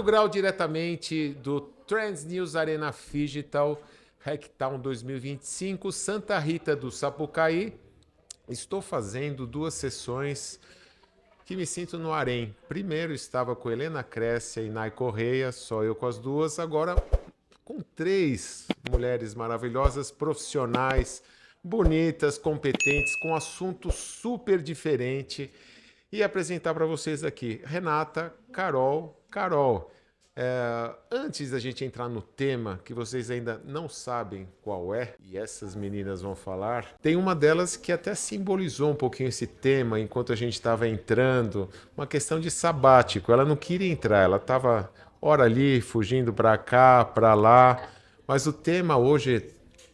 Grau, diretamente do Trends News Arena Digital, Hacktown 2025, Santa Rita do Sapucaí. Estou fazendo 2 sessões que me sinto no harém. Primeiro estava com Helena Crécia e Nai Correia, só eu com as duas. Agora com 3 mulheres maravilhosas, profissionais, bonitas, competentes, com assunto super diferente. E apresentar para vocês aqui, Renata, Carol. Antes da gente entrar no tema, que vocês ainda não sabem qual é, e essas meninas vão falar, tem uma delas que até simbolizou um pouquinho esse tema enquanto a gente estava entrando, uma questão de sabático. Ela não queria entrar, ela estava ora ali, fugindo para cá, para lá, mas o tema hoje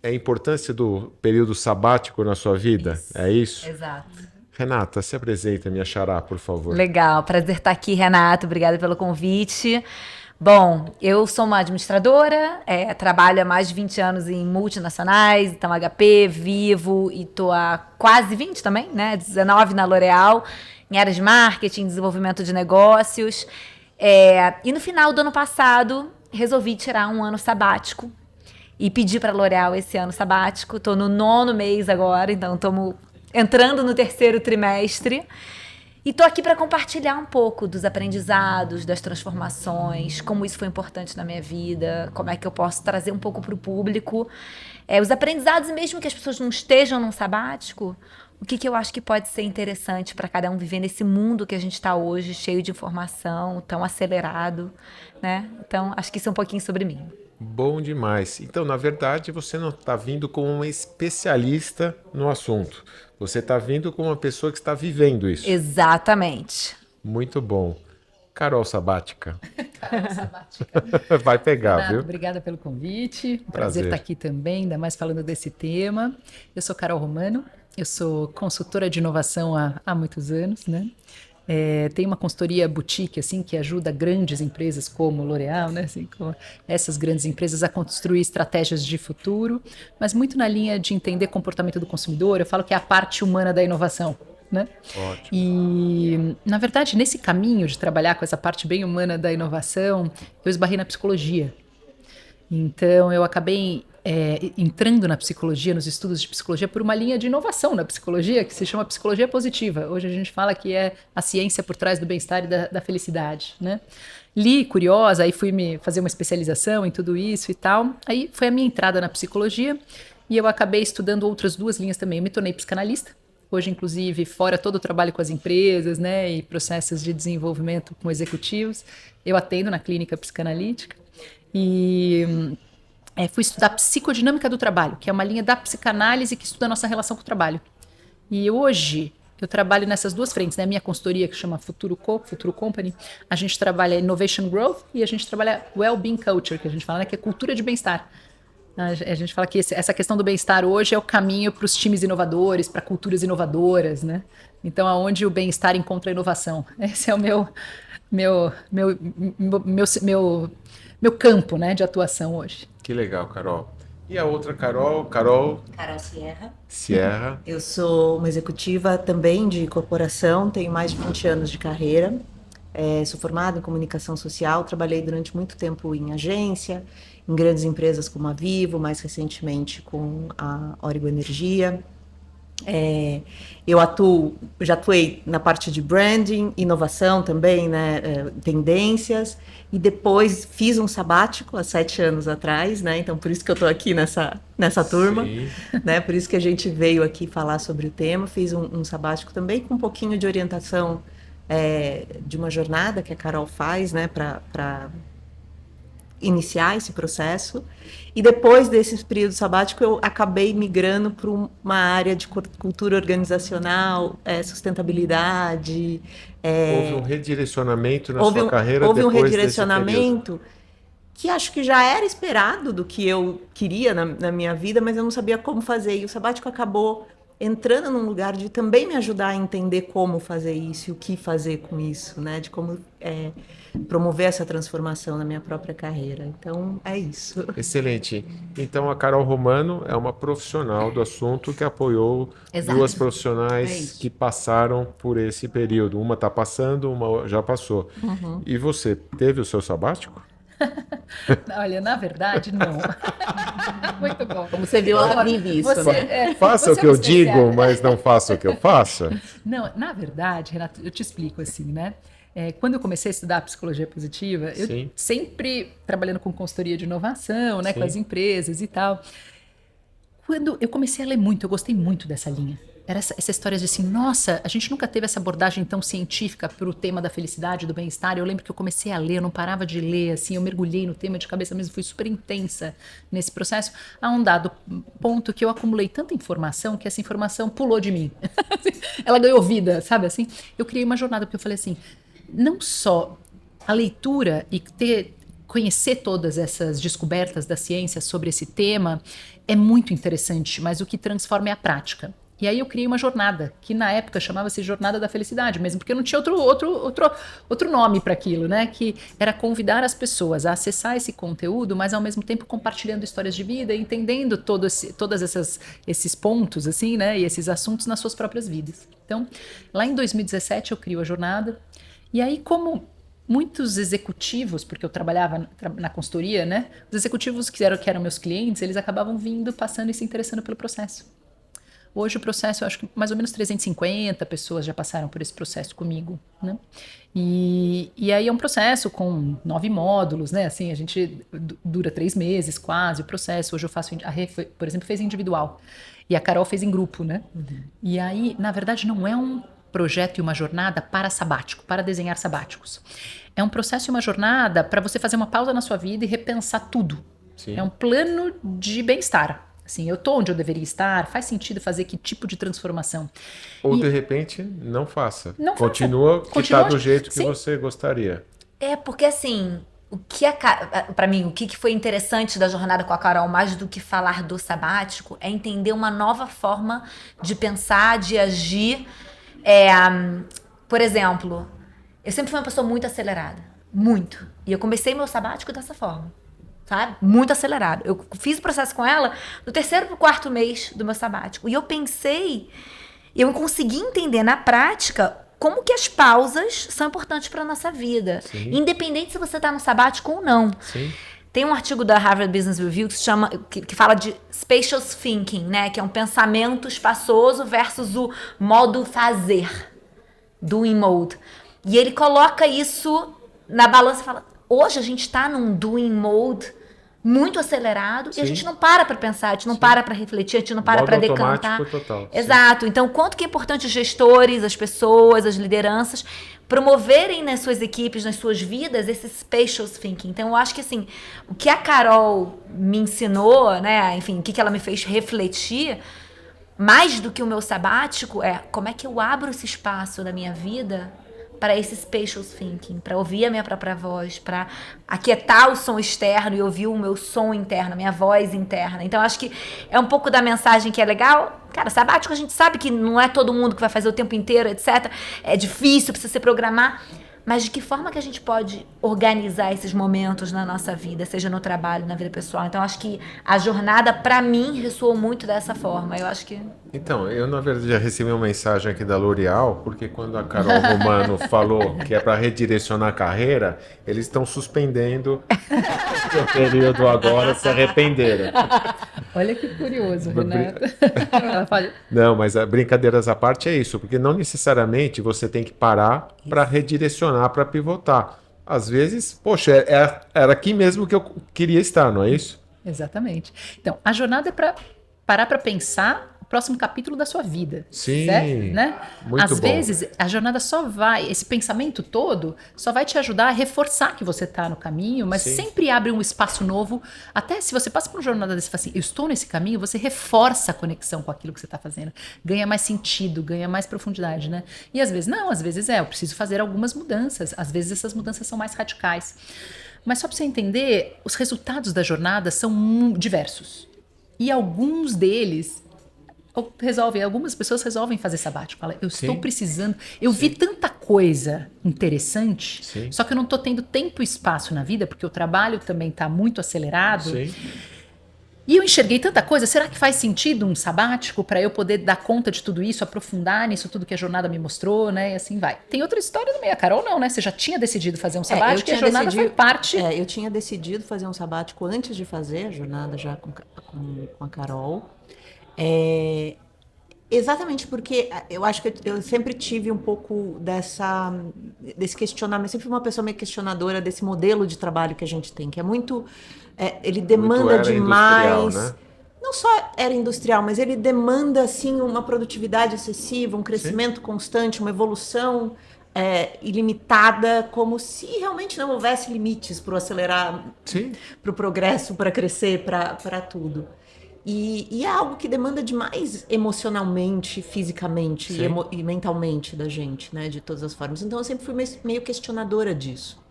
é a importância do período sabático na sua vida, Isso. é isso? Exato. Renata, se apresenta, minha xará, por favor. Legal, prazer estar aqui, Renato. Obrigada pelo convite. Bom, eu sou uma administradora, trabalho há mais de 20 anos em multinacionais, então HP, Vivo, e estou há quase 20 também, né? 19 na L'Oréal, em áreas de marketing, desenvolvimento de negócios. E no final do ano passado, resolvi tirar um ano sabático e pedi para a L'Oréal esse ano sabático. Estou no 9º mês agora, então estamos entrando no 3º trimestre. E estou aqui para compartilhar um pouco dos aprendizados, das transformações, como isso foi importante na minha vida, como é que eu posso trazer um pouco para o público os aprendizados, e mesmo que as pessoas não estejam num sabático, o que eu acho que pode ser interessante para cada um viver nesse mundo que a gente está hoje, cheio de informação, tão acelerado, né? Então, acho que isso é um pouquinho sobre mim. Bom demais. Então, na verdade, você não está vindo como uma especialista no assunto. Você está vindo como uma pessoa que está vivendo isso. Exatamente. Muito bom. Carol Sabática. Carol Sabática. Vai pegar, Renato, viu? obrigada pelo convite. Prazer Estar aqui também, ainda mais falando desse tema. Eu sou Carol Romano, eu sou consultora de inovação há muitos anos, né? Tem uma consultoria boutique assim, que ajuda grandes empresas como L'Oréal, né, assim, como essas grandes empresas a construir estratégias de futuro, mas muito na linha de entender comportamento do consumidor. Eu falo que é a parte humana da inovação. Né? Ótimo. E, na verdade, nesse caminho de trabalhar com essa parte bem humana da inovação, eu esbarrei na psicologia. Então, eu acabei entrando na psicologia, nos estudos de psicologia, por uma linha de inovação na psicologia, que se chama psicologia positiva. Hoje a gente fala que é a ciência por trás do bem-estar e da felicidade, né? Li, curiosa, aí fui me fazer uma especialização em tudo isso e tal. Aí foi a minha entrada na psicologia e eu acabei estudando outras 2 linhas também. Eu me tornei psicanalista. Hoje, inclusive, fora todo o trabalho com as empresas, né, e processos de desenvolvimento com executivos, eu atendo na clínica psicanalítica. E fui estudar psicodinâmica do trabalho, que é uma linha da psicanálise que estuda a nossa relação com o trabalho. E hoje eu trabalho nessas 2 frentes, né? A minha consultoria, que chama Futuro Company, a gente trabalha Innovation Growth e a gente trabalha Well-being Culture, que a gente fala, né, que é cultura de bem-estar. A gente fala que essa questão do bem-estar hoje é o caminho para os times inovadores, para culturas inovadoras, né? Então, aonde o bem-estar encontra a inovação. Esse é o meu campo, né, de atuação hoje. Que legal, Carol. E a outra Carol? Carol Sierra. Eu sou uma executiva também de corporação, tenho mais de 20 anos de carreira. Sou formada em comunicação social, trabalhei durante muito tempo em agência, em grandes empresas como a Vivo, mais recentemente com a Origo Energia. Eu já atuei na parte de branding, inovação também, né, tendências, e depois fiz um sabático há 7 anos atrás, né, então por isso que eu estou aqui nessa turma, né, por isso que a gente veio aqui falar sobre o tema. Fiz um sabático também com um pouquinho de orientação de uma jornada que a Carol faz, né, para iniciar esse processo. E depois desse período sabático eu acabei migrando para uma área de cultura organizacional, sustentabilidade. Houve um redirecionamento na sua carreira houve depois um redirecionamento que acho que já era esperado do que eu queria na minha vida, mas eu não sabia como fazer. E o sabático acabou entrando num lugar de também me ajudar a entender como fazer isso e o que fazer com isso, né? De como promover essa transformação na minha própria carreira. Então, é isso. Excelente. Então, a Carol Romano é uma profissional do assunto que apoiou Exato. duas É profissionais isso. que passaram por esse período. Uma está passando, uma já passou. E você, teve o seu sabático? Olha, na verdade, não. Muito bom. Como você viu, ela vive isso, Você, né? Faça você o que é uma eu digo, especial. mas não faça o que eu faça. Não, na verdade, Renato, eu te explico assim, né? Quando eu comecei a estudar psicologia positiva, eu Sim. sempre trabalhando com consultoria de inovação, né, com Sim. as empresas e tal. Quando eu comecei a ler muito, eu gostei muito dessa linha. Era essa história de assim, nossa, a gente nunca teve essa abordagem tão científica para o tema da felicidade, do bem-estar. Eu lembro que eu comecei a ler, eu não parava de ler, assim, eu mergulhei no tema de cabeça mesmo, fui super intensa nesse processo, a um dado ponto que eu acumulei tanta informação que essa informação pulou de mim. Ela ganhou vida, sabe assim? Eu criei uma jornada, porque eu falei assim, não só a leitura e conhecer todas essas descobertas da ciência sobre esse tema é muito interessante, mas o que transforma é a prática. E aí eu criei uma jornada, que na época chamava-se Jornada da Felicidade, mesmo porque não tinha outro nome para aquilo, né? Que era convidar as pessoas a acessar esse conteúdo, mas ao mesmo tempo compartilhando histórias de vida, entendendo todas esses pontos, assim, né? E esses assuntos nas suas próprias vidas. Então, lá em 2017 eu crio a jornada, e aí como muitos executivos, porque eu trabalhava na consultoria, né? Os executivos que eram meus clientes, eles acabavam vindo, passando e se interessando pelo processo. Hoje o processo, eu acho que mais ou menos 350 pessoas já passaram por esse processo comigo, né? E aí é um processo com 9 módulos, né? Assim, a gente dura 3 meses quase o processo. Hoje eu faço, a Rê, por exemplo, fez individual e a Carol fez em grupo, né? E aí, na verdade, não é um projeto e uma jornada para sabático, para desenhar sabáticos. É um processo e uma jornada para você fazer uma pausa na sua vida e repensar tudo. Sim. É um plano de bem-estar. Assim, eu tô onde eu deveria estar, faz sentido fazer que tipo de transformação? Ou, de repente, não faça. Não faça. Continua que Continua está do jeito que sim. você gostaria. Porque assim, para mim, o que foi interessante da jornada com a Carol, mais do que falar do sabático, é entender uma nova forma de pensar, de agir. Por exemplo, eu sempre fui uma pessoa muito acelerada. Muito. E eu comecei meu sabático dessa forma. Sabe? Muito acelerado. Eu fiz o processo com ela no 3º pro 4º mês do meu sabático. E eu consegui entender na prática como que as pausas são importantes para nossa vida. Sim. Independente se você tá no sabático ou não. Sim. Tem um artigo da Harvard Business Review que fala de spatial thinking, né? Que é um pensamento espaçoso versus o modo fazer, doing mode. E ele coloca isso na balança e fala, hoje a gente tá num doing mode muito acelerado. Sim. E a gente não para pensar, a gente não para refletir, a gente não para Modo para decantar. automático total. Exato. Então, quanto que é importante os gestores, as pessoas, as lideranças promoverem nas suas equipes, nas suas vidas, esse spatial thinking. Então, eu acho que assim, o que a Carol me ensinou, né, enfim, o que ela me fez refletir, mais do que o meu sabático, é como é que eu abro esse espaço da minha vida para esse spatial thinking, para ouvir a minha própria voz, para aquietar o som externo e ouvir o meu som interno, a minha voz interna. Então, acho que é um pouco da mensagem que é legal. Cara, sabático a gente sabe que não é todo mundo que vai fazer o tempo inteiro, etc. É difícil, precisa se programar. Mas de que forma que a gente pode organizar esses momentos na nossa vida, seja no trabalho, na vida pessoal? Então, acho que a jornada, para mim, ressoou muito dessa forma. Eu acho que... Então, eu na verdade já recebi uma mensagem aqui da L'Oréal, porque quando a Carol Romano falou que é para redirecionar a carreira, eles estão suspendendo o período agora, se arrependeram. Olha que curioso, Renato. Ela fala, Não, mas brincadeiras à parte é isso, porque não necessariamente você tem que parar para redirecionar, para pivotar. Às vezes, poxa, era aqui mesmo que eu queria estar, não é isso? exatamente. Então, a jornada é para parar para pensar o próximo capítulo da sua vida. Sim, certo? Né? muito Às bom. vezes, a jornada esse pensamento todo, só vai te ajudar a reforçar que você está no caminho, mas Sim. sempre abre um espaço novo. Até se você passa por uma jornada desse e fala assim, eu estou nesse caminho, você reforça a conexão com aquilo que você está fazendo. Ganha mais sentido, ganha mais profundidade, né? E às vezes não, às vezes eu preciso fazer algumas mudanças. Às vezes essas mudanças são mais radicais. Mas só para você entender, os resultados da jornada são diversos. E alguns deles Ou algumas pessoas resolvem fazer sabático. Fala, eu estou Sim. precisando. Eu vi tanta coisa interessante, Sim. só que eu não estou tendo tempo e espaço na vida, porque o trabalho também está muito acelerado. Sim. E eu enxerguei tanta coisa. Será que faz sentido um sabático para eu poder dar conta de tudo isso, aprofundar nisso tudo que a jornada me mostrou, né? E assim vai. Tem outra história no meio. A Carol não, né? Você já tinha decidido fazer um sabático e a jornada foi parte. Eu tinha decidido fazer um sabático antes de fazer a jornada já com a Carol. Exatamente porque eu acho que eu sempre tive um pouco desse questionamento, sempre fui uma pessoa meio questionadora desse modelo de trabalho que a gente tem, que é muito, ele demanda Muito era demais, industrial, né? não só era industrial, mas ele demanda assim uma produtividade excessiva, um crescimento constante, uma evolução ilimitada, como se realmente não houvesse limites para acelerar, Sim. para o progresso, para crescer, para tudo. E é algo que demanda demais emocionalmente, fisicamente e mentalmente da gente, né? De todas as formas. Então eu sempre fui meio questionadora disso.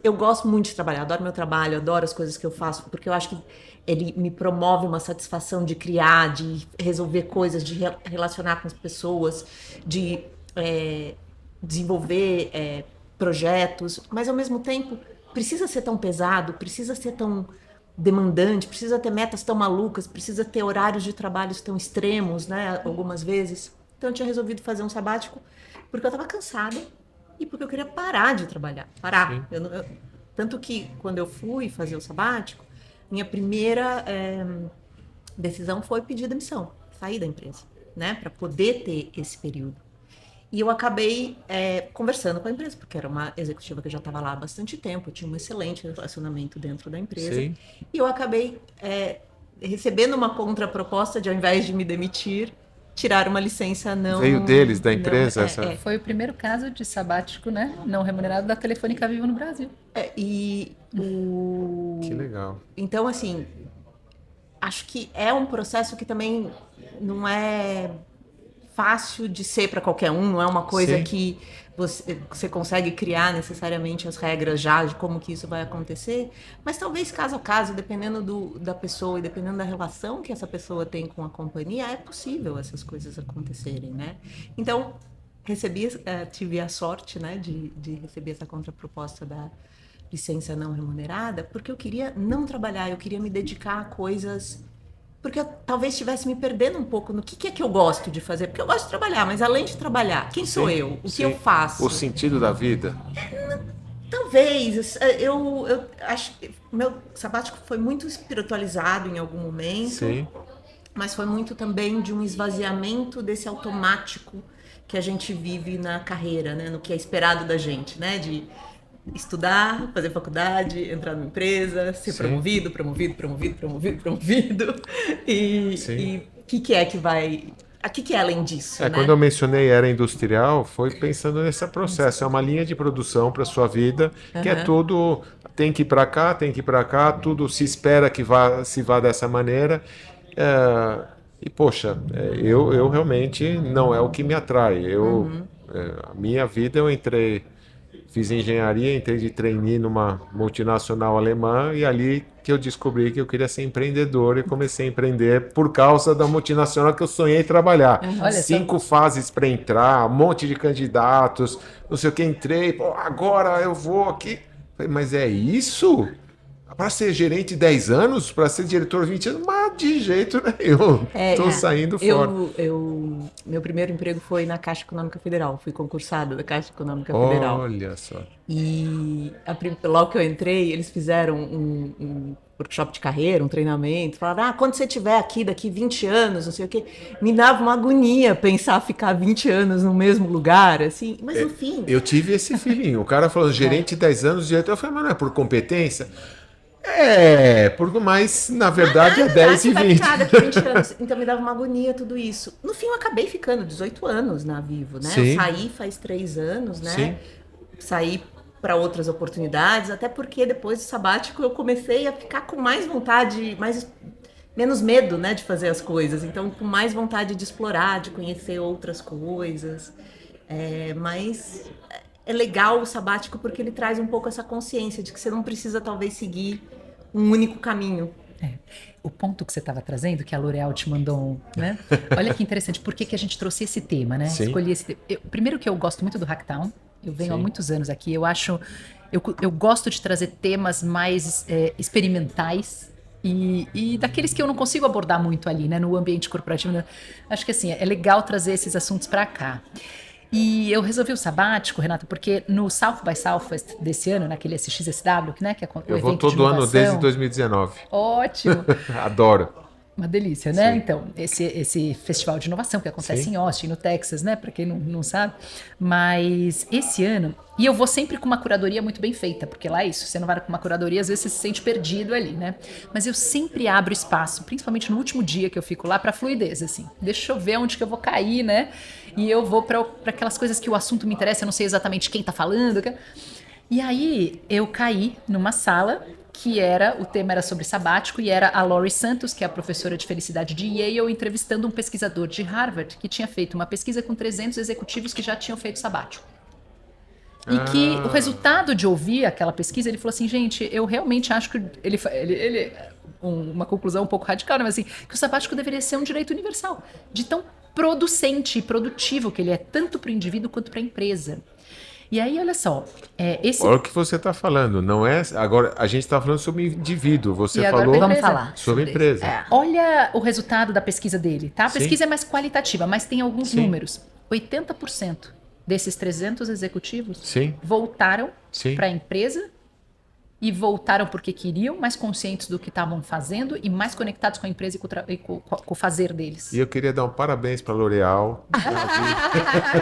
Eu gosto muito de trabalhar, adoro meu trabalho, adoro as coisas que eu faço, porque eu acho que ele me promove uma satisfação de criar, de resolver coisas, de relacionar com as pessoas, de desenvolver projetos, mas ao mesmo tempo precisa ser tão pesado, precisa ser tão demandante, precisa ter metas tão malucas, precisa ter horários de trabalhos tão extremos, né, algumas vezes. Então eu tinha resolvido fazer um sabático porque eu estava cansada e porque eu queria parar de trabalhar, parar. Tanto que quando eu fui fazer o sabático, minha primeira decisão foi pedir demissão, sair da empresa, né, para poder ter esse período. E eu acabei conversando com a empresa, porque era uma executiva que já estava lá há bastante tempo, eu tinha um excelente relacionamento dentro da empresa. Sim. E eu acabei recebendo uma contraproposta de, ao invés de me demitir, tirar uma licença não... Veio deles, da empresa? Foi o primeiro caso de sabático, né, não remunerado da Telefônica Viva no Brasil. Que legal. Então, assim, acho que é um processo que também não é fácil de ser para qualquer um, não é uma coisa que você consegue criar necessariamente as regras já de como que isso vai acontecer, mas talvez caso a caso, dependendo da pessoa e dependendo da relação que essa pessoa tem com a companhia, é possível essas coisas acontecerem, né? Então, tive a sorte, né, de receber essa contraproposta da licença não remunerada, porque eu queria não trabalhar, eu queria me dedicar a coisas... Porque eu talvez estivesse me perdendo um pouco no que é que eu gosto de fazer. Porque eu gosto de trabalhar, mas além de trabalhar, quem sou eu? O que eu faço? O sentido da vida? Talvez. Eu acho que o meu sabático foi muito espiritualizado em algum momento. Sim. Mas foi muito também de um esvaziamento desse automático que a gente vive na carreira, né? No que é esperado da gente, né? De estudar, fazer faculdade, entrar numa empresa, ser promovido. E o que é que vai... O que é além disso, né? Quando eu mencionei era industrial, foi pensando nesse processo. É uma linha de produção para sua vida, que é tudo... Tem que ir para cá, tem que ir para cá, tudo se espera que se vá dessa maneira. E, poxa, eu realmente não é o que me atrai. A minha vida eu fiz engenharia, entrei de trainee numa multinacional alemã e ali que eu descobri que eu queria ser empreendedor e comecei a empreender por causa da multinacional que eu sonhei trabalhar. 5 fases para entrar, um monte de candidatos, não sei o que, entrei, agora eu vou aqui. Falei, mas é isso? Para ser gerente 10 anos? Para ser diretor 20 anos? Mas de jeito nenhum. Estou saindo fora. Meu primeiro emprego foi na Caixa Econômica Federal. Fui concursada da Caixa Econômica Federal. Olha só. E logo que eu entrei, eles fizeram um workshop de carreira, um treinamento. Falaram, quando você estiver aqui daqui 20 anos, não sei o quê. Me dava uma agonia pensar ficar 20 anos no mesmo lugar, assim. Mas no fim... Eu tive esse feeling. O cara falou, gerente 10 anos, diretor. Eu falei, mas não é por competência? Mas na verdade é 10 e 20. Daqui 20 anos. Então me dava uma agonia tudo isso. No fim eu acabei ficando 18 anos na Vivo, né? Sim. Eu saí faz 3 anos, né? Sim. Saí para outras oportunidades, até porque depois do sabático eu comecei a ficar com mais vontade, menos medo, né, de fazer as coisas. Então com mais vontade de explorar, de conhecer outras coisas. Mas é legal o sabático porque ele traz um pouco essa consciência de que você não precisa talvez seguir um único caminho, O ponto que você estava trazendo, que a L'Oréal te mandou, né? Olha que interessante, por que que a gente trouxe esse tema, né? Sim. Escolhi esse tema. Primeiro que eu gosto muito do Hacktown, eu venho há Sim. muitos anos aqui, eu gosto de trazer temas mais experimentais e daqueles que eu não consigo abordar muito ali, né? No ambiente corporativo, né? Acho que assim, é legal trazer esses assuntos para cá. E eu resolvi o sabático, Renata, porque no South by Southwest desse ano, naquele SXSW, né, que é o Eu vou evento de todo ano desde inovação. 2019. Ótimo! Adoro. Uma delícia, né? Sim. Então, esse festival de inovação que acontece Sim. em Austin, no Texas, né? Para quem não sabe. Mas esse ano... E eu vou sempre com uma curadoria muito bem feita, porque lá é isso. Você não vai com uma curadoria, às vezes você se sente perdido ali, né? Mas eu sempre abro espaço, principalmente no último dia que eu fico lá, para fluidez, assim. Deixa eu ver onde que eu vou cair, né? E eu vou para aquelas coisas que o assunto me interessa, eu não sei exatamente quem tá falando. E aí eu caí numa sala que o tema era sobre sabático e era a Laurie Santos, que é a professora de felicidade de Yale, entrevistando um pesquisador de Harvard que tinha feito uma pesquisa com 300 executivos que já tinham feito sabático. E que o resultado de ouvir aquela pesquisa, ele falou assim, gente, eu realmente acho que uma conclusão um pouco radical, né? Mas assim, que o sabático deveria ser um direito universal, de tão producente e produtivo que ele é, tanto para o indivíduo quanto para a empresa. E aí, olha só, Olha o que você está falando, não é? Agora, a gente está falando sobre indivíduo, você E agora falou vamos falar sobre sobre empresa. isso. Olha o resultado da pesquisa dele, tá? A Sim. pesquisa é mais qualitativa, mas tem alguns Sim. números. 80% desses 300 executivos Sim. voltaram Sim. para a empresa e voltaram porque queriam, mais conscientes do que estavam fazendo e mais conectados com a empresa e com o fazer deles. E eu queria dar um parabéns para a L'Oréal.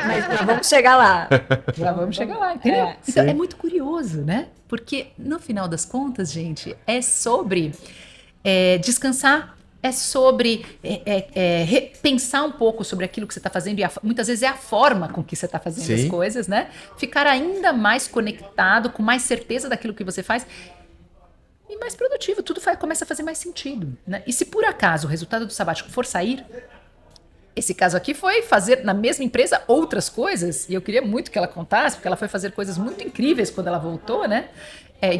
Mas já vamos chegar lá. Já vamos chegar lá, entendeu? É. Então, Sim. é muito curioso, né? Porque, no final das contas, gente, é sobre descansar, é sobre repensar um pouco sobre aquilo que você está fazendo, e muitas vezes é a forma com que você está fazendo Sim. as coisas, né? Ficar ainda mais conectado, com mais certeza daquilo que você faz e mais produtivo, tudo começa a fazer mais sentido, né? E se por acaso o resultado do sabático for sair, esse caso aqui foi fazer na mesma empresa outras coisas, e eu queria muito que ela contasse, porque ela foi fazer coisas muito incríveis quando ela voltou, né?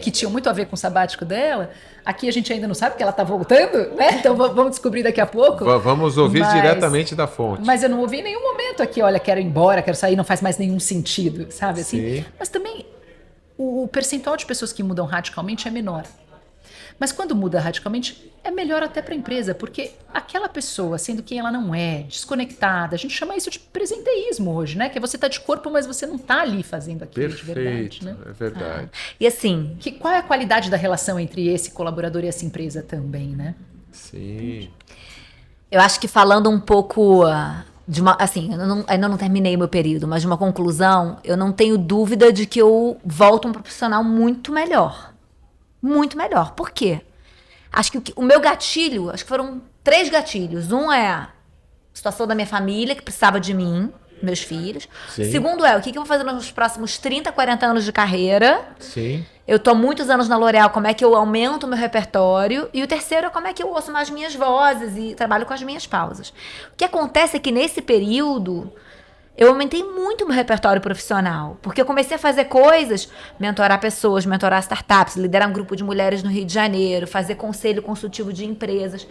Que tinham muito a ver com o sabático dela. Aqui a gente ainda não sabe que ela está voltando, né? Então vamos descobrir daqui a pouco. Vamos ouvir diretamente da fonte. Mas eu não ouvi em nenhum momento aqui, olha, quero ir embora, quero sair, não faz mais nenhum sentido, sabe assim? Sim. Mas também o percentual de pessoas que mudam radicalmente é menor. Mas quando muda radicalmente, é melhor até para a empresa, porque aquela pessoa, sendo quem ela não é, desconectada, a gente chama isso de presenteísmo hoje, né? Que é você tá de corpo, mas você não tá ali fazendo aquilo de verdade, Perfeito, né? é verdade. E assim, Qual é a qualidade da relação entre esse colaborador e essa empresa também, né? Sim. eu acho que falando um pouco de uma. Assim, ainda não terminei meu período, mas de uma conclusão, eu não tenho dúvida de que eu volto um profissional muito melhor. Muito melhor. Por quê? Acho que o meu gatilho, acho que foram 3 gatilhos. Um é a situação da minha família, que precisava de mim, meus filhos. Sim. Segundo é, o que eu vou fazer nos próximos 30, 40 anos de carreira? Sim. Eu tô há muitos anos na L'Oréal, como é que eu aumento o meu repertório? E o terceiro é como é que eu ouço mais minhas vozes e trabalho com as minhas pausas. O que acontece é que nesse período eu aumentei muito o meu repertório profissional, porque eu comecei a fazer coisas, mentorar pessoas, mentorar startups, liderar um grupo de mulheres no Rio de Janeiro, fazer conselho consultivo de empresas.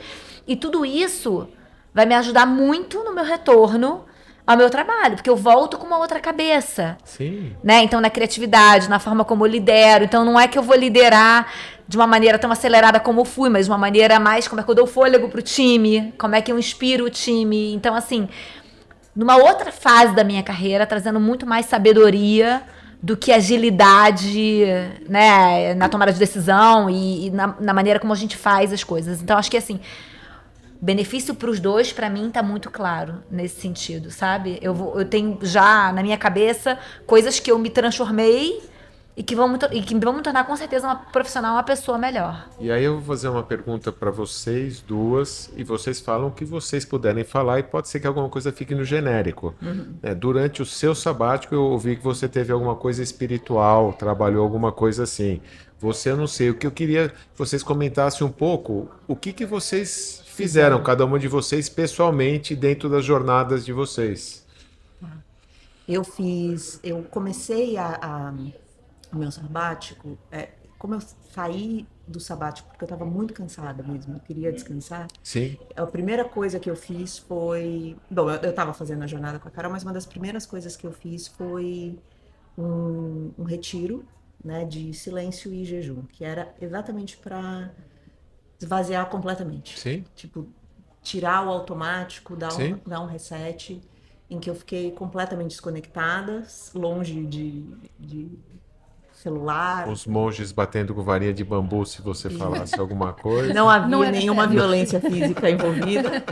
E tudo isso vai me ajudar muito no meu retorno ao meu trabalho, porque eu volto com uma outra cabeça. Sim. Né? Então, na criatividade, na forma como eu lidero. Então, não é que eu vou liderar de uma maneira tão acelerada como eu fui, mas de uma maneira mais como é que eu dou fôlego pro time, como é que eu inspiro o time. Então, assim, numa outra fase da minha carreira, trazendo muito mais sabedoria do que agilidade, né, na tomada de decisão e na maneira como a gente faz as coisas. Então, acho que, assim, benefício para os dois, para mim, tá muito claro nesse sentido, sabe? Eu tenho já na minha cabeça coisas que eu me transformei e que vão me tornar com certeza uma profissional, uma pessoa melhor. E aí eu vou fazer uma pergunta para vocês duas e vocês falam o que vocês puderem falar e pode ser que alguma coisa fique no genérico. Durante o seu sabático eu ouvi que você teve alguma coisa espiritual, trabalhou alguma coisa assim. Você, eu não sei, o que eu queria que vocês comentassem um pouco, o que vocês fizeram, cada uma de vocês, pessoalmente, dentro das jornadas de vocês. Eu comecei o meu sabático, como eu saí do sabático, porque eu estava muito cansada mesmo, eu queria descansar. Sim. A primeira coisa que eu fiz foi... Bom, eu estava fazendo a jornada com a Carol, mas uma das primeiras coisas que eu fiz foi um retiro, né, de silêncio e jejum, que era exatamente para esvaziar completamente. Sim. Tipo, tirar o automático, Sim. dar um reset, em que eu fiquei completamente desconectada, longe de celular. Os monges batendo com varinha de bambu se você falasse alguma coisa. Não havia Não era- nenhuma violência física envolvida.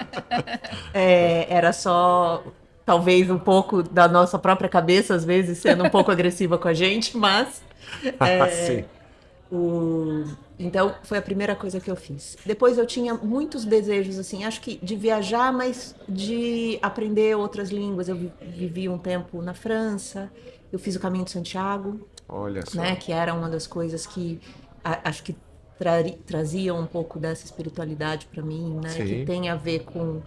Era só, talvez, um pouco da nossa própria cabeça, às vezes, sendo um pouco agressiva com a gente, mas... Sim. Então, foi a primeira coisa que eu fiz. Depois eu tinha muitos desejos, assim, acho que de viajar, mas de aprender outras línguas. Eu vivi um tempo na França, eu fiz o Caminho de Santiago, Olha só. né, que era uma das coisas que acho que trazia um pouco dessa espiritualidade para mim, né, Sim. que tem a ver com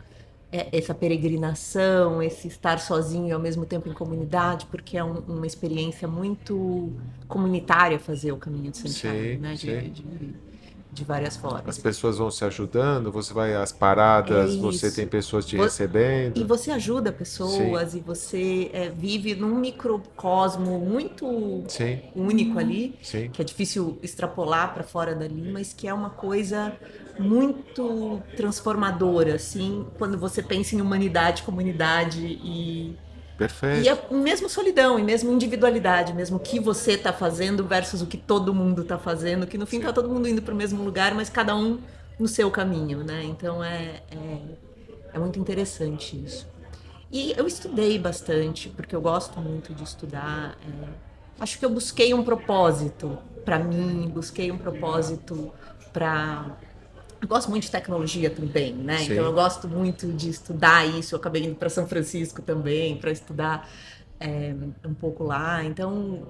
essa peregrinação, esse estar sozinho e ao mesmo tempo em comunidade, porque é uma experiência muito comunitária fazer o Caminho de Santiago, Sim, né, sim. de várias formas. As pessoas vão se ajudando, você vai às paradas, É você isso. tem pessoas te E recebendo. você ajuda pessoas, e você vive num microcosmo muito Sim. único ali, Sim. que é difícil extrapolar para fora dali, mas que é uma coisa muito transformadora, assim, quando você pensa em humanidade, comunidade e Perfeito. mesmo solidão, e mesmo individualidade, mesmo o que você está fazendo versus o que todo mundo está fazendo, que no fim está todo mundo indo para o mesmo lugar, mas cada um no seu caminho, né? Então é muito interessante isso. E eu estudei bastante, porque eu gosto muito de estudar. Acho que eu busquei um propósito para mim, busquei um propósito para... Eu gosto muito de tecnologia também, né? Sim. Então eu gosto muito de estudar isso. Eu acabei indo para São Francisco também para estudar um pouco lá. Então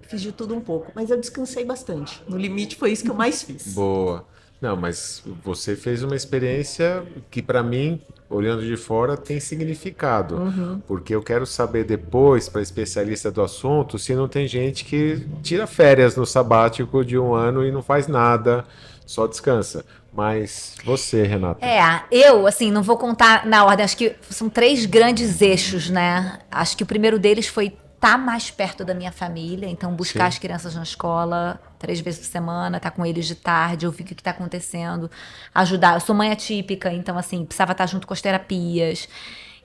fiz de tudo um pouco, mas eu descansei bastante. No limite foi isso que eu mais fiz. Boa. Não, mas você fez uma experiência que para mim, olhando de fora, tem significado. Porque eu quero saber depois, para especialista do assunto, se não tem gente que tira férias no sabático de um ano e não faz nada, só descansa. Mas você, Renata. Eu, assim, não vou contar na ordem, acho que são 3 grandes eixos, né? Acho que o primeiro deles foi estar mais perto da minha família, então buscar Sim. as crianças na escola 3 vezes por semana, estar com eles de tarde, ouvir o que está acontecendo, ajudar. Eu sou mãe atípica, então, assim, precisava estar junto com as terapias.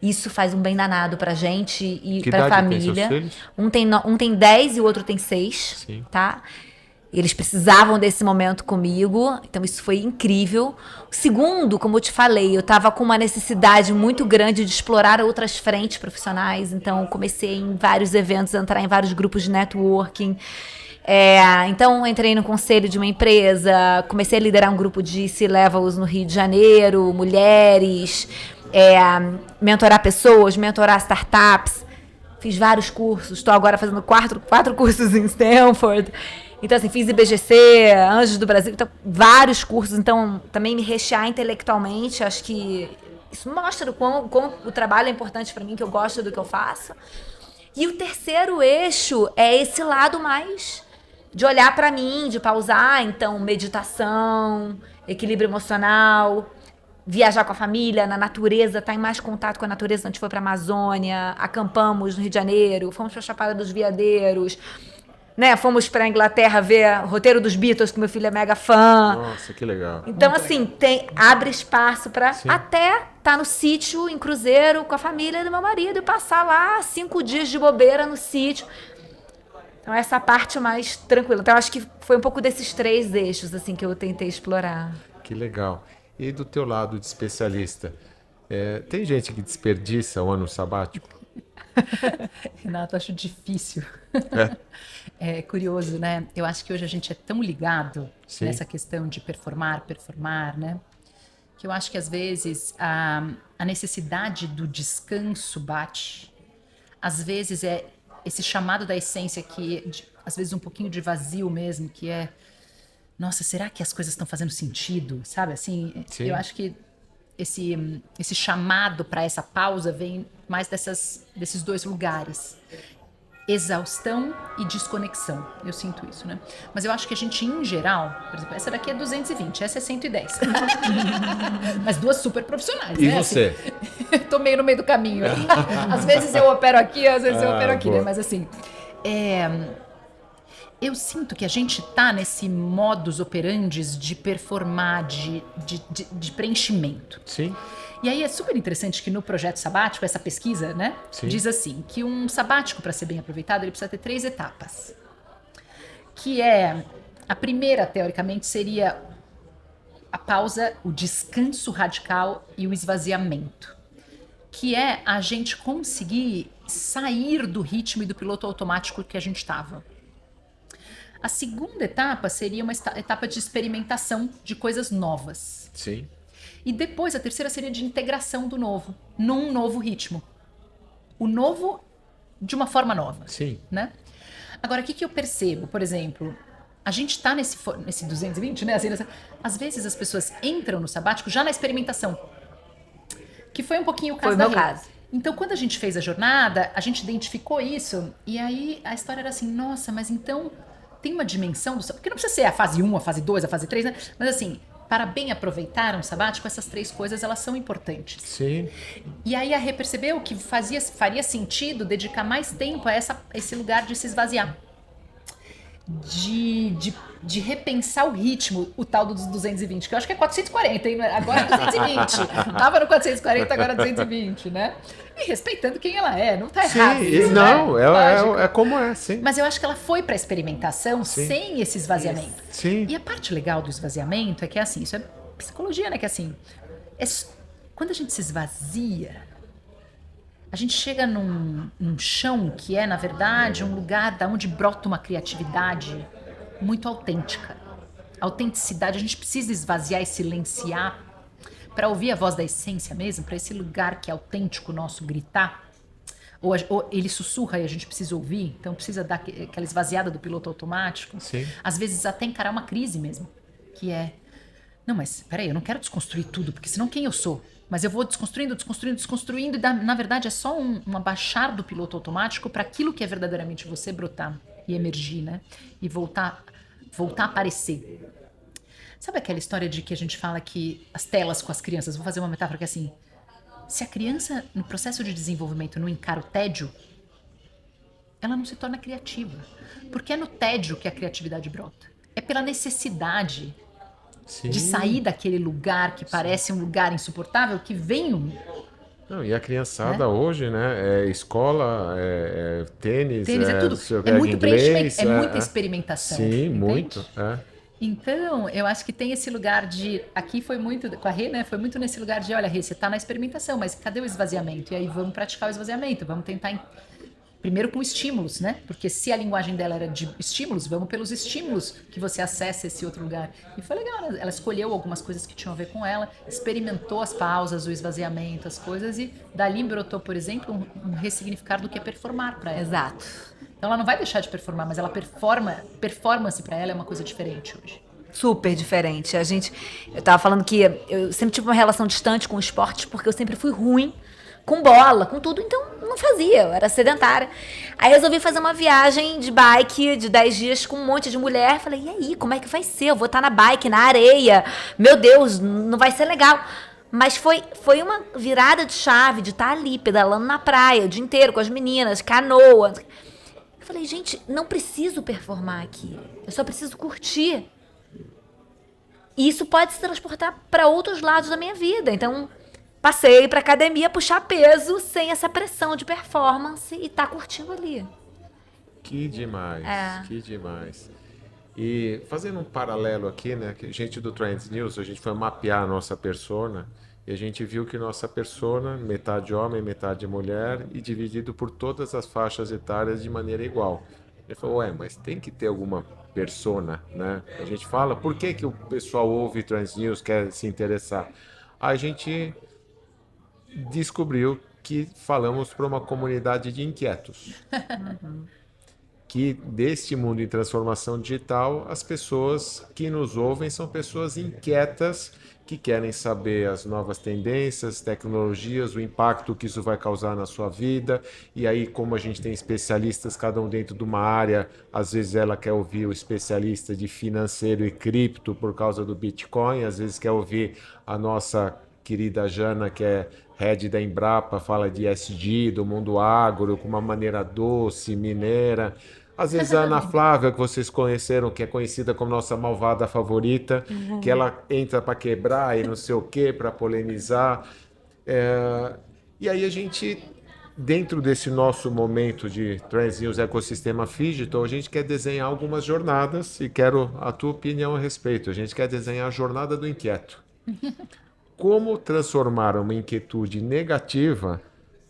Isso faz um bem danado pra gente e Que pra idade tem família. seus filhos? Um tem 10 e o outro tem 6, Sim. tá? Eles precisavam desse momento comigo, então isso foi incrível. Segundo, como eu te falei, eu estava com uma necessidade muito grande de explorar outras frentes profissionais, então comecei em vários eventos, a entrar em vários grupos de networking. Então entrei no conselho de uma empresa, comecei a liderar um grupo de C-levels no Rio de Janeiro, mulheres, mentorar pessoas, mentorar startups. Fiz vários cursos, estou agora fazendo 4 cursos em Stanford. Então, assim, fiz IBGC, Anjos do Brasil, então, vários cursos. Então, também me rechear intelectualmente, acho que isso mostra o quão o trabalho é importante para mim, que eu gosto do que eu faço. E o terceiro eixo é esse lado mais de olhar para mim, de pausar. Então, meditação, equilíbrio emocional, viajar com a família, na natureza, estar em mais contato com a natureza. A gente foi para a Amazônia, acampamos no Rio de Janeiro, fomos para a Chapada dos Veadeiros, né? Fomos para a Inglaterra ver o roteiro dos Beatles, que meu filho é mega fã. Nossa, que legal. Então, assim, abre espaço para até estar no sítio, em cruzeiro, com a família do meu marido e passar lá 5 dias de bobeira no sítio. Então, essa parte mais tranquila. Então, acho que foi um pouco desses 3 eixos, assim, que eu tentei explorar. Que legal. E do teu lado de especialista, tem gente que desperdiça o ano sabático? Renato, acho difícil. É curioso, né? Eu acho que hoje a gente é tão ligado nessa questão de performar, né? Que eu acho que às vezes a necessidade do descanso bate. Às vezes é esse chamado da essência que às vezes um pouquinho de vazio mesmo, que é, nossa, será que as coisas estão fazendo sentido? Sabe, assim, Sim. eu acho que esse chamado para essa pausa vem mais desses 2 lugares. exaustão e desconexão. Eu sinto isso, né? Mas eu acho que a gente, em geral, por exemplo, essa daqui é 220, essa é 110. Mas duas super profissionais, E né? você? Assim, tô meio no meio do caminho. Às vezes eu opero aqui, às vezes eu opero aqui, boa. né? Mas assim, eu sinto que a gente tá nesse modus operandi de performar, de preenchimento. Sim. E aí é super interessante que no projeto sabático, essa pesquisa, né, Sim. diz assim, que um sabático, para ser bem aproveitado, ele precisa ter 3 etapas. Que é, a primeira, teoricamente, seria a pausa, o descanso radical e o esvaziamento. Que é a gente conseguir sair do ritmo e do piloto automático que a gente estava. A segunda etapa seria uma etapa de experimentação de coisas novas. Sim. E depois a terceira seria de integração do novo, num novo ritmo. O novo de uma forma nova. Sim. Né? Agora, o que eu percebo? Por exemplo, a gente está nesse 220, né? Assim, às vezes as pessoas entram no sabático já na experimentação. Que foi um pouquinho o caso Foi o da meu Rê. caso. Então, quando a gente fez a jornada, a gente identificou isso. E aí a história era assim, nossa, mas então tem uma dimensão do sabático. Porque não precisa ser a fase 1, a fase 2, a fase 3, né? Mas assim, para bem aproveitar um sabático, essas 3 coisas, elas são importantes. Sim. E aí a Rê percebeu que faria sentido dedicar mais tempo a esse lugar de se esvaziar. De repensar o ritmo, o tal dos 220, que eu acho que é 440, hein? Agora é 220. Tava no 440, agora é 220, né? E respeitando quem ela é, não tá errado. Sim. Isso, Não, né? é como é, sim. Mas eu acho que ela foi pra experimentação sem esse esvaziamento. Sim. E a parte legal do esvaziamento é que é assim, isso é psicologia, né? Que é assim, quando a gente se esvazia, a gente chega num chão que é, na verdade, um lugar da onde brota uma criatividade muito autêntica. Autenticidade, a gente precisa esvaziar e silenciar para ouvir a voz da essência mesmo, para esse lugar que é autêntico nosso gritar. Ou ele sussurra e a gente precisa ouvir, então precisa dar aquela esvaziada do piloto automático. Sim. Às vezes até encarar uma crise mesmo, que é, não, mas peraí, eu não quero desconstruir tudo, porque senão quem eu sou? Mas eu vou desconstruindo, e na verdade é só um abaixar do piloto automático para aquilo que é verdadeiramente você brotar e emergir, né? E voltar a aparecer. Sabe aquela história de que a gente fala que as telas com as crianças, vou fazer uma metáfora que é assim, se a criança no processo de desenvolvimento não encara o tédio, ela não se torna criativa. Porque é no tédio que a criatividade brota. É pela necessidade Sim. de sair daquele lugar que parece um lugar insuportável, que vem Não, e a criançada hoje, né? É escola, tênis, é tudo. sei o É muito inglês, preenchimento, é muita experimentação. Sim, entende? muito. Então, eu acho que tem esse lugar de... Aqui foi muito... Com a Rê, né? Foi muito nesse lugar de, olha, Rê, você tá na experimentação, mas cadê o esvaziamento? E aí vamos praticar o esvaziamento, vamos tentar... Primeiro com estímulos, né? Porque se a linguagem dela era de estímulos, vamos pelos estímulos que você acessa esse outro lugar. E foi legal, né? Ela escolheu algumas coisas que tinham a ver com ela, experimentou as pausas, o esvaziamento, as coisas, e dali brotou, por exemplo, um ressignificar do que é performar para ela. Exato. Então ela não vai deixar de performar, mas ela performance para ela é uma coisa diferente hoje. Super diferente. Eu tava falando que eu sempre tive uma relação distante com o esporte porque eu sempre fui ruim com bola, com tudo, então não fazia, eu era sedentária. Aí resolvi fazer uma viagem de bike de 10 dias com um monte de mulher. Falei, e aí, como é que vai ser? Eu vou estar na bike, na areia. Meu Deus, não vai ser legal. Mas foi uma virada de chave de estar ali, pedalando na praia o dia inteiro com as meninas, canoa. Eu falei, gente, não preciso performar aqui. Eu só preciso curtir. E isso pode se transportar para outros lados da minha vida. Então, passei para academia puxar peso sem essa pressão de performance e tá curtindo ali. Que demais, É. que demais. E fazendo um paralelo aqui, né? Que a gente do Trends News, a gente foi mapear a nossa persona e a gente viu que nossa persona, metade homem, metade mulher, e dividido por todas as faixas etárias de maneira igual. Ele falou, mas tem que ter alguma persona, né? A gente fala, por que o pessoal ouve Trends News, quer se interessar? A gente descobriu que falamos para uma comunidade de inquietos. que deste mundo em transformação digital, as pessoas que nos ouvem são pessoas inquietas, que querem saber as novas tendências, tecnologias, o impacto que isso vai causar na sua vida. E aí, como a gente tem especialistas, cada um dentro de uma área, às vezes ela quer ouvir o especialista de financeiro e cripto por causa do Bitcoin, às vezes quer ouvir a nossa querida Jana, que é head da Embrapa, fala de ESG, do mundo agro, com uma maneira doce, mineira. Às vezes a Ana Flávia, que vocês conheceram, que é conhecida como nossa malvada favorita, que ela entra para quebrar e não sei o quê, para polemizar. E aí a gente, dentro desse nosso momento de Trends News Ecossistema Digital, a gente quer desenhar algumas jornadas e quero a tua opinião a respeito. A gente quer desenhar a jornada do inquieto. Como transformar uma inquietude negativa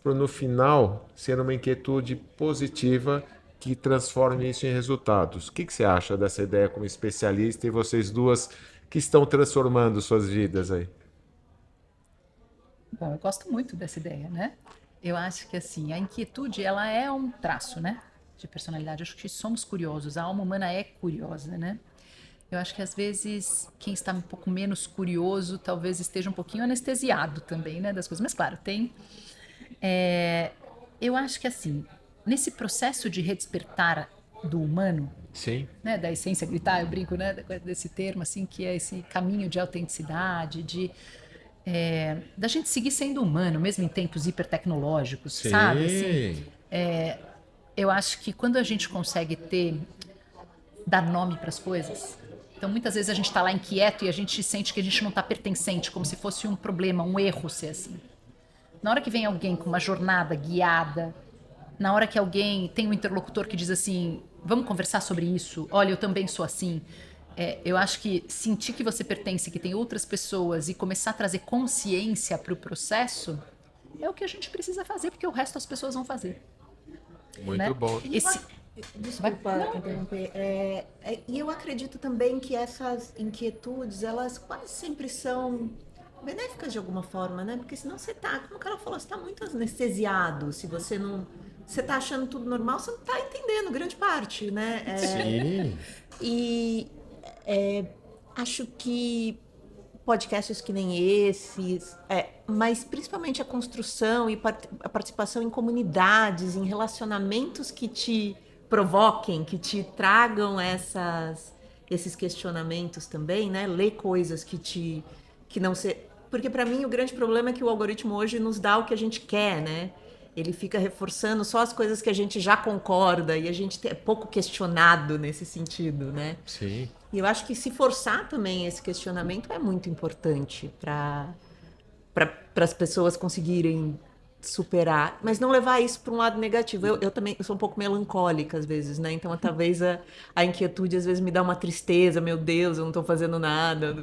para, no final, ser uma inquietude positiva que transforme isso em resultados. O que você acha dessa ideia como especialista e vocês duas que estão transformando suas vidas aí? Bom, eu gosto muito dessa ideia, né? Eu acho que, assim, a inquietude, ela é um traço, né, de personalidade. Eu acho que somos curiosos, a alma humana é curiosa, né? Eu acho que, às vezes, quem está um pouco menos curioso talvez esteja um pouquinho anestesiado também, né, das coisas. Mas, claro, tem... eu acho que, assim, nesse processo de redespertar do humano, Sim. né, da essência gritar, eu brinco, né, desse termo, assim, que é esse caminho de autenticidade, da gente seguir sendo humano, mesmo em tempos hipertecnológicos, Sim. sabe? Assim, eu acho que quando a gente consegue dar nome para as coisas, então muitas vezes a gente está lá inquieto e a gente sente que a gente não está pertencente, como se fosse um problema, um erro ser assim. Na hora que vem alguém com uma jornada guiada, na hora que alguém tem um interlocutor que diz assim, vamos conversar sobre isso, olha, eu também sou assim, eu acho que sentir que você pertence, que tem outras pessoas e começar a trazer consciência para o processo é o que a gente precisa fazer, porque o resto as pessoas vão fazer. Muito né? bom. Desculpa interromper. E eu acredito também que essas inquietudes, elas quase sempre são benéficas de alguma forma, né? Porque senão você tá, como o cara falou, você tá muito anestesiado. Se você não... Você tá achando tudo normal, você não tá entendendo grande parte, né? Sim. E acho que podcasts que nem esses, mas principalmente a construção e a participação em comunidades, em relacionamentos que te provoquem, que te tragam esses questionamentos também, né? Ler coisas que não se... Porque para mim o grande problema é que o algoritmo hoje nos dá o que a gente quer, né? Ele fica reforçando só as coisas que a gente já concorda e a gente é pouco questionado nesse sentido, né? Sim. E eu acho que se forçar também esse questionamento é muito importante para as pessoas conseguirem superar, mas não levar isso para um lado negativo. Eu também sou um pouco melancólica às vezes, né? Então talvez a inquietude às vezes me dá uma tristeza, meu Deus, eu não estou fazendo nada.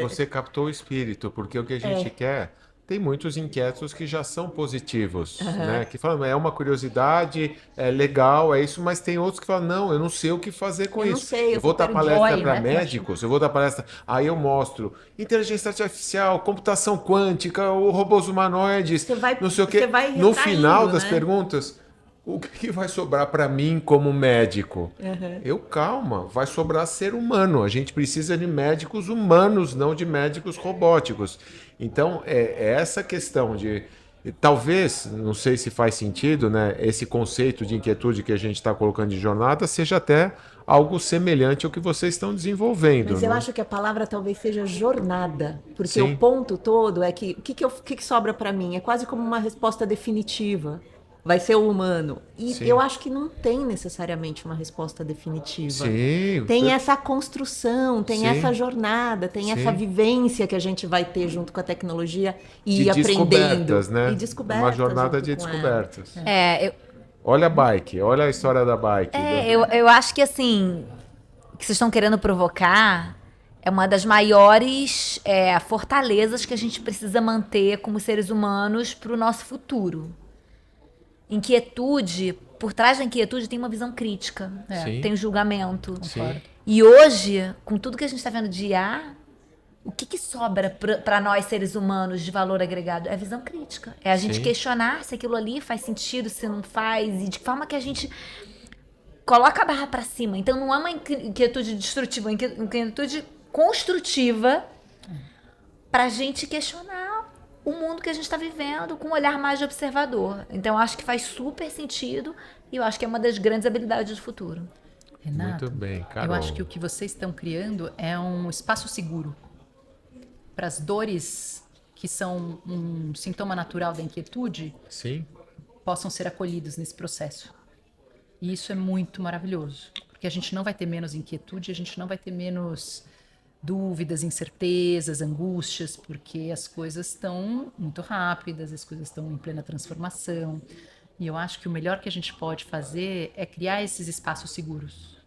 Você captou o espírito, porque o que a gente quer... Tem muitos inquietos que já são positivos, né? Que falam, é uma curiosidade, é legal, é isso, mas tem outros que falam, não, eu não sei o que fazer com isso. Não sei, eu vou dar palestra para né? médicos, eu vou dar palestra, aí eu mostro inteligência artificial, computação quântica, o robôs humanoides, não sei o quê. No final das perguntas, o que vai sobrar para mim como médico? Calma, vai sobrar ser humano. A gente precisa de médicos humanos, não de médicos robóticos. Então, é essa questão de... Talvez, não sei se faz sentido, né? Esse conceito de inquietude que a gente está colocando de jornada seja até algo semelhante ao que vocês estão desenvolvendo. Mas eu acho que a palavra talvez seja jornada, porque o ponto todo é que o que sobra para mim é quase como uma resposta definitiva. Vai ser o humano. E eu acho que não tem necessariamente uma resposta definitiva. Sim. Tem essa construção, tem essa jornada, tem essa vivência que a gente vai ter junto com a tecnologia e de aprendendo. Descobertas, né? E descobertas. Uma jornada de descobertas. Eu Olha a bike, olha a história da bike. eu acho que assim, o que vocês estão querendo provocar é uma das maiores fortalezas que a gente precisa manter como seres humanos para o nosso futuro. Inquietude, por trás da inquietude tem uma visão crítica, tem julgamento. Sim. E hoje, com tudo que a gente está vendo de IA, o que sobra para nós seres humanos de valor agregado? É a visão crítica. É a gente questionar se aquilo ali faz sentido, se não faz, e de que forma que a gente coloca a barra pra cima. Então não é uma inquietude destrutiva, é uma inquietude construtiva pra gente questionar o mundo que a gente está vivendo com um olhar mais de observador. Então eu acho que faz super sentido e eu acho que é uma das grandes habilidades do futuro. Renato, Muito bem, Carol. eu acho que o que vocês estão criando é um espaço seguro para as dores que são um sintoma natural da inquietude Sim. possam ser acolhidos nesse processo. E isso é muito maravilhoso, porque a gente não vai ter menos inquietude, a gente não vai ter menos dúvidas, incertezas, angústias, porque as coisas estão muito rápidas, as coisas estão em plena transformação. E eu acho que o melhor que a gente pode fazer é criar esses espaços seguros.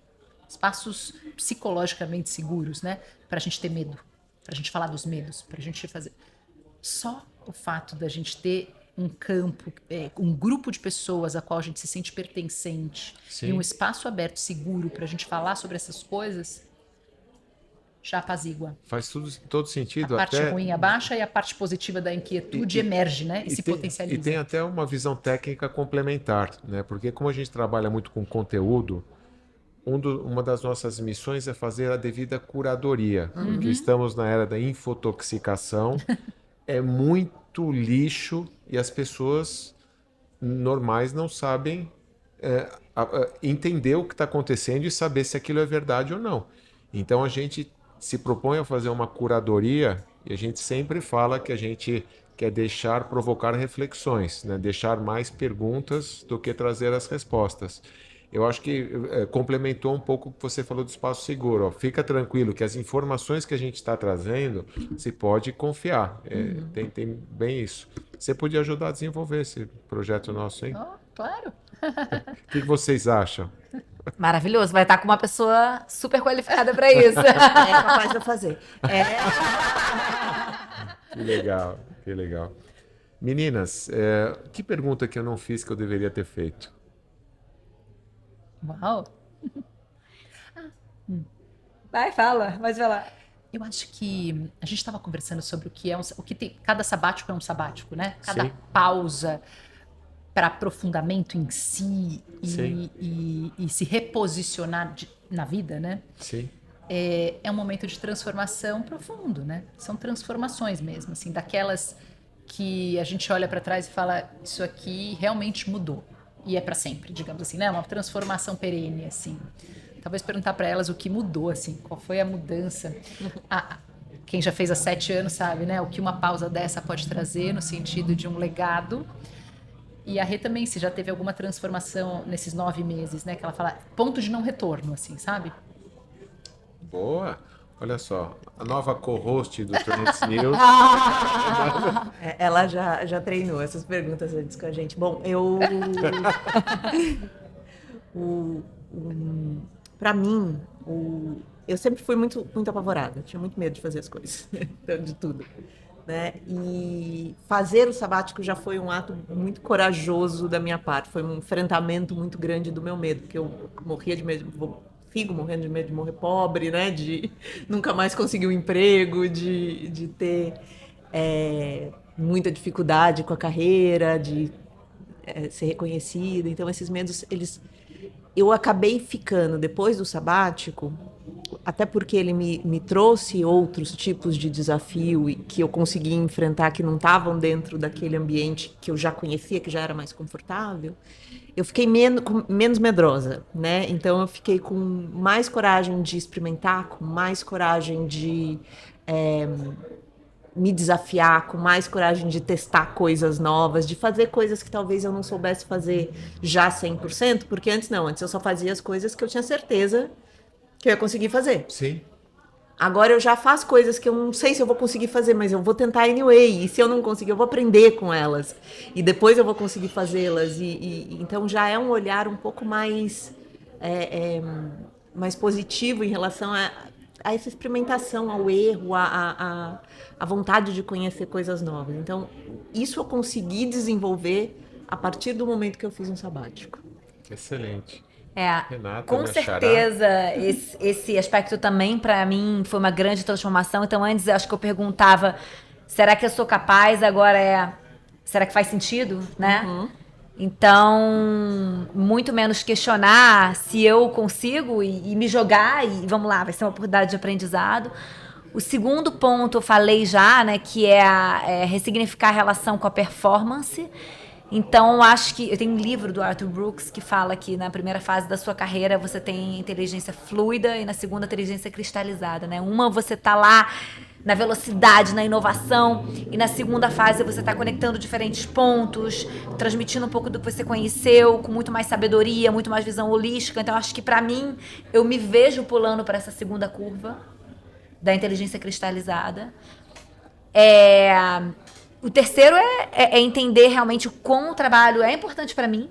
Espaços psicologicamente seguros, né? Para a gente ter medo, para a gente falar dos medos, para a gente fazer... Só o fato da gente ter um campo, um grupo de pessoas a qual a gente se sente pertencente, Sim. e um espaço aberto, seguro, para a gente falar sobre essas coisas, já apazigua. Faz todo sentido. A parte até... ruim abaixa e a parte positiva da inquietude emerge, né? E se potencializa. E tem até uma visão técnica complementar, né? Porque como a gente trabalha muito com conteúdo, uma das nossas missões é fazer a devida curadoria. Porque estamos na era da infotoxicação, é muito lixo e as pessoas normais não sabem entender o que está acontecendo e saber se aquilo é verdade ou não. Então a gente se propõe a fazer uma curadoria e a gente sempre fala que a gente quer provocar reflexões, né? Deixar mais perguntas do que trazer as respostas. Eu acho que complementou um pouco o que você falou do espaço seguro. Ó. Fica tranquilo que as informações que a gente está trazendo, se pode confiar. Tem bem isso. Você podia ajudar a desenvolver esse projeto nosso, hein? Oh, claro. O que vocês acham? Maravilhoso, vai estar com uma pessoa super qualificada para isso. É capaz de eu fazer. Que legal, que legal. Meninas, que pergunta que eu não fiz que eu deveria ter feito? Uau! Vai, fala, pode falar. Eu acho que a gente estava conversando sobre o que tem. Cada sabático é um sabático, né? Cada Sim. pausa para aprofundamento em si Sim. e se reposicionar na vida, né? Sim. É um momento de transformação profundo, né? São transformações mesmo, assim, daquelas que a gente olha para trás e fala, isso aqui realmente mudou e é para sempre, digamos assim, né? Uma transformação perene, assim. Talvez perguntar para elas o que mudou, assim, qual foi a mudança. Quem já fez há 7 anos sabe, né? O que uma pausa dessa pode trazer no sentido de um legado. E a Rê também, se já teve alguma transformação nesses 9 meses, né? Que ela fala, ponto de não retorno, assim, sabe? Boa. Olha só, a nova co-host do Trends News. Ela já treinou essas perguntas antes com a gente. Bom, para mim, eu sempre fui muito, muito apavorada. Tinha muito medo de fazer as coisas, de tudo. Né? E fazer o sabático já foi um ato muito corajoso da minha parte. Foi um enfrentamento muito grande do meu medo, porque eu morria de medo, fico morrendo de medo de morrer pobre, né? De nunca mais conseguir um emprego, de ter muita dificuldade com a carreira, de ser reconhecida. Então esses medos, eu acabei ficando depois do sabático, até porque ele me trouxe outros tipos de desafio e que eu consegui enfrentar que não estavam dentro daquele ambiente que eu já conhecia, que já era mais confortável. Eu fiquei menos medrosa, né? Então eu fiquei com mais coragem de experimentar, com mais coragem de me desafiar, com mais coragem de testar coisas novas, de fazer coisas que talvez eu não soubesse fazer já 100%, porque antes eu só fazia as coisas que eu tinha certeza que eu ia conseguir fazer. Sim. Agora eu já faço coisas que eu não sei se eu vou conseguir fazer, mas eu vou tentar anyway. E se eu não conseguir, eu vou aprender com elas. E depois eu vou conseguir fazê-las. Então já é um olhar um pouco mais, mais positivo em relação a essa experimentação, ao erro, a vontade de conhecer coisas novas. Então isso eu consegui desenvolver a partir do momento que eu fiz um sabático. Excelente. Renata, com certeza esse aspecto também para mim foi uma grande transformação. Então antes eu acho que eu perguntava, será que eu sou capaz? Agora será que faz sentido, né? Então, muito menos questionar se eu consigo e me jogar e vamos lá, vai ser uma oportunidade de aprendizado. O segundo ponto eu falei já, né, que é ressignificar a relação com a performance. Então, eu acho que eu tenho um livro do Arthur Brooks que fala que na primeira fase da sua carreira você tem inteligência fluida e na segunda inteligência cristalizada, né? Uma você tá lá na velocidade, na inovação, e na segunda fase você está conectando diferentes pontos, transmitindo um pouco do que você conheceu, com muito mais sabedoria, muito mais visão holística. Então, acho que para mim, eu me vejo pulando para essa segunda curva da inteligência cristalizada. O terceiro é entender realmente o quão o trabalho é importante para mim,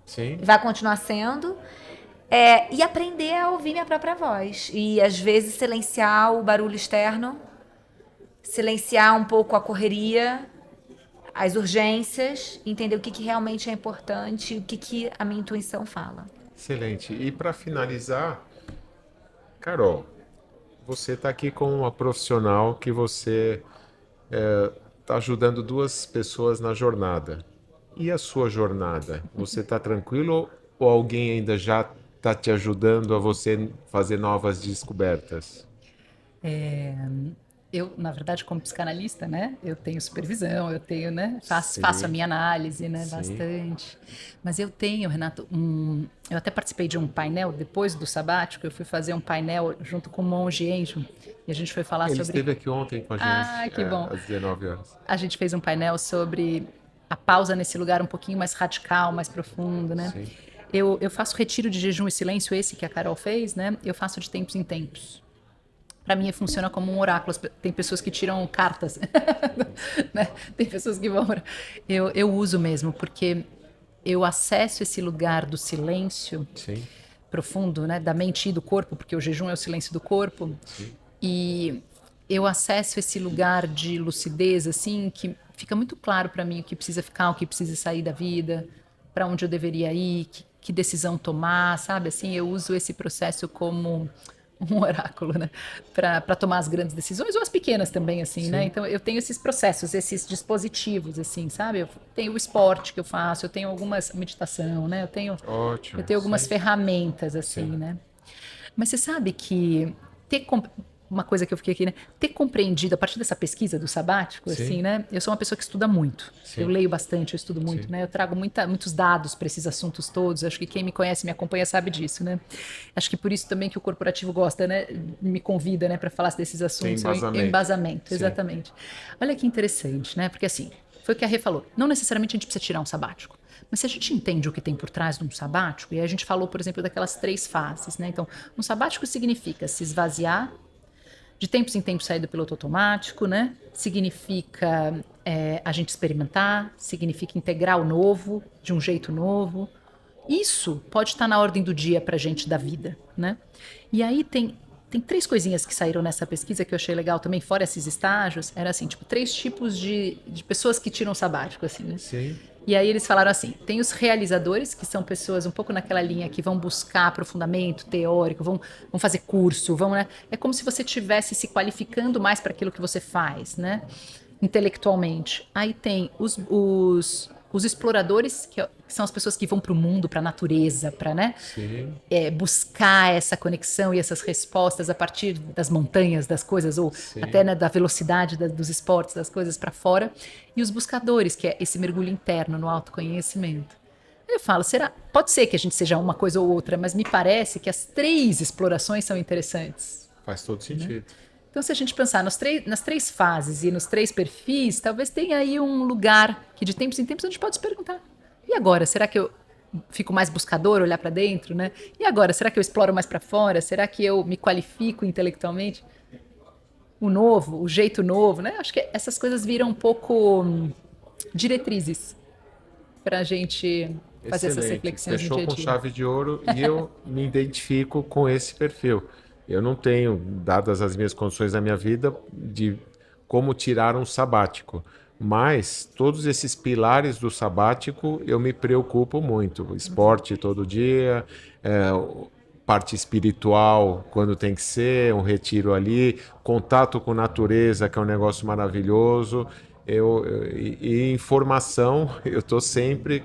Sim. vai continuar sendo, e aprender a ouvir minha própria voz. E, às vezes, silenciar o barulho externo, silenciar um pouco a correria, as urgências, entender o que realmente é importante e o que a minha intuição fala. Excelente. E para finalizar, Carol, você está aqui com uma profissional que você está ajudando duas pessoas na jornada. E a sua jornada? Você está tranquilo ou alguém ainda já está te ajudando a você fazer novas descobertas? Eu, na verdade, como psicanalista, né, eu tenho supervisão, eu tenho, né, Sim. faço a minha análise, né, Sim. bastante. Mas eu tenho, Renato, eu até participei de um painel, depois do sabático, eu fui fazer um painel junto com o Monge Enjo, e a gente foi falar Ele sobre... esteve aqui ontem com a gente, Ah, que bom. às 19 horas. A gente fez um painel sobre a pausa nesse lugar um pouquinho mais radical, mais profundo, né? Sim. Eu faço retiro de jejum e silêncio, esse que a Carol fez, né? Eu faço de tempos em tempos. Para mim, funciona como um oráculo. Tem pessoas que tiram cartas, né? Tem pessoas que vão... Eu uso mesmo, porque eu acesso esse lugar do silêncio Sim. profundo, né? Da mente e do corpo, porque o jejum é o silêncio do corpo. Sim. E eu acesso esse lugar de lucidez, assim, que fica muito claro para mim o que precisa ficar, o que precisa sair da vida, para onde eu deveria ir, que decisão tomar, sabe? Assim, eu uso esse processo como um oráculo, né? Para tomar as grandes decisões ou as pequenas também, assim, Sim. né? Então, eu tenho esses processos, esses dispositivos, assim, sabe? Eu tenho o esporte que eu faço, eu tenho algumas meditação, né? Ótimo. Eu tenho algumas Sim. ferramentas, assim, Sim. né? Mas você sabe que uma coisa que eu fiquei aqui, né? Ter compreendido a partir dessa pesquisa do sabático, Sim. assim, né? Eu sou uma pessoa que estuda muito. Sim. Eu leio bastante, eu estudo muito, Sim. né? Eu trago muitos dados para esses assuntos todos. Acho que quem me conhece, me acompanha, sabe disso, né? Acho que por isso também que o corporativo gosta, né? Me convida, né? Para falar desses assuntos. Tem embasamento. Embasamento, Sim. exatamente. Olha que interessante, né? Porque assim, foi o que a Rê falou. Não necessariamente a gente precisa tirar um sabático. Mas se a gente entende o que tem por trás de um sabático, e aí a gente falou, por exemplo, daquelas 3 fases, né? Então, um sabático significa se esvaziar, de tempos em tempos sair do piloto automático, né? Significa a gente experimentar, significa integrar o novo, de um jeito novo. Isso pode estar na ordem do dia pra gente da vida, né? E aí tem 3 coisinhas que saíram nessa pesquisa que eu achei legal também, fora esses estágios, era assim, tipo, 3 tipos de pessoas que tiram sabático, assim, né? Sim. E aí eles falaram assim, tem os realizadores, que são pessoas um pouco naquela linha que vão buscar aprofundamento teórico, vão fazer curso, né? É como se você estivesse se qualificando mais para aquilo que você faz, né? Intelectualmente. Aí tem os exploradores, que são as pessoas que vão para o mundo, para a natureza, para, né? Sim. Buscar essa conexão e essas respostas a partir das montanhas, das coisas, ou Sim. até, né, da velocidade dos esportes, das coisas para fora. E os buscadores, que é esse mergulho interno no autoconhecimento. Eu falo, pode ser que a gente seja uma coisa ou outra, mas me parece que as 3 explorações são interessantes. Faz todo sentido. Então, se a gente pensar nas 3 fases e nos 3 perfis, talvez tenha aí um lugar que de tempos em tempos a gente pode se perguntar. E agora, será que eu fico mais buscador, olhar para dentro, né? E agora, será que eu exploro mais para fora? Será que eu me qualifico intelectualmente? O novo, o jeito novo, né? Acho que essas coisas viram um pouco diretrizes para a gente fazer essas Excelente. reflexões Fechou no dia com a dia. chave de ouro e eu me identifico com esse perfil. Eu não tenho, dadas as minhas condições da minha vida, de como tirar um sabático. Mas todos esses pilares do sabático eu me preocupo muito. Esporte todo dia, parte espiritual quando tem que ser, um retiro ali, contato com natureza, que é um negócio maravilhoso. E informação, eu estou sempre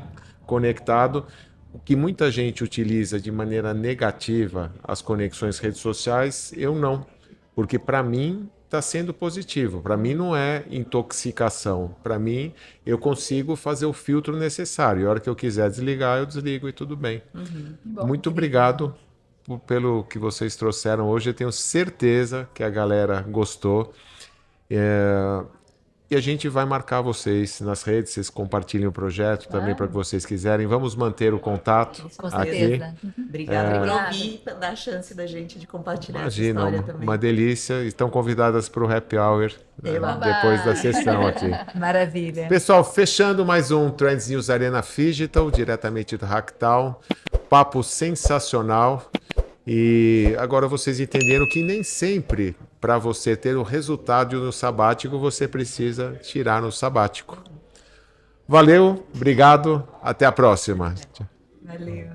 conectado. O que muita gente utiliza de maneira negativa as conexões redes sociais, eu não. Porque para mim está sendo positivo. Para mim não é intoxicação. Para mim, eu consigo fazer o filtro necessário. A hora que eu quiser desligar, eu desligo e tudo bem. Muito obrigado pelo que vocês trouxeram hoje. Eu tenho certeza que a galera gostou. E a gente vai marcar vocês nas redes, vocês compartilhem o projeto também para que vocês quiserem. Vamos manter o contato Com aqui. certeza. Obrigada por ouvir e dar a chance da gente de compartilhar essa Imagina, história também. uma delícia. Estão convidadas para o Happy Hour depois da sessão aqui. Maravilha. Pessoal, fechando mais um Trends News Arena Phygital, diretamente do Hacktown. Papo sensacional. E agora vocês entenderam que nem sempre, para você ter o resultado no sabático, você precisa tirar no sabático. Valeu, obrigado, até a próxima. Valeu.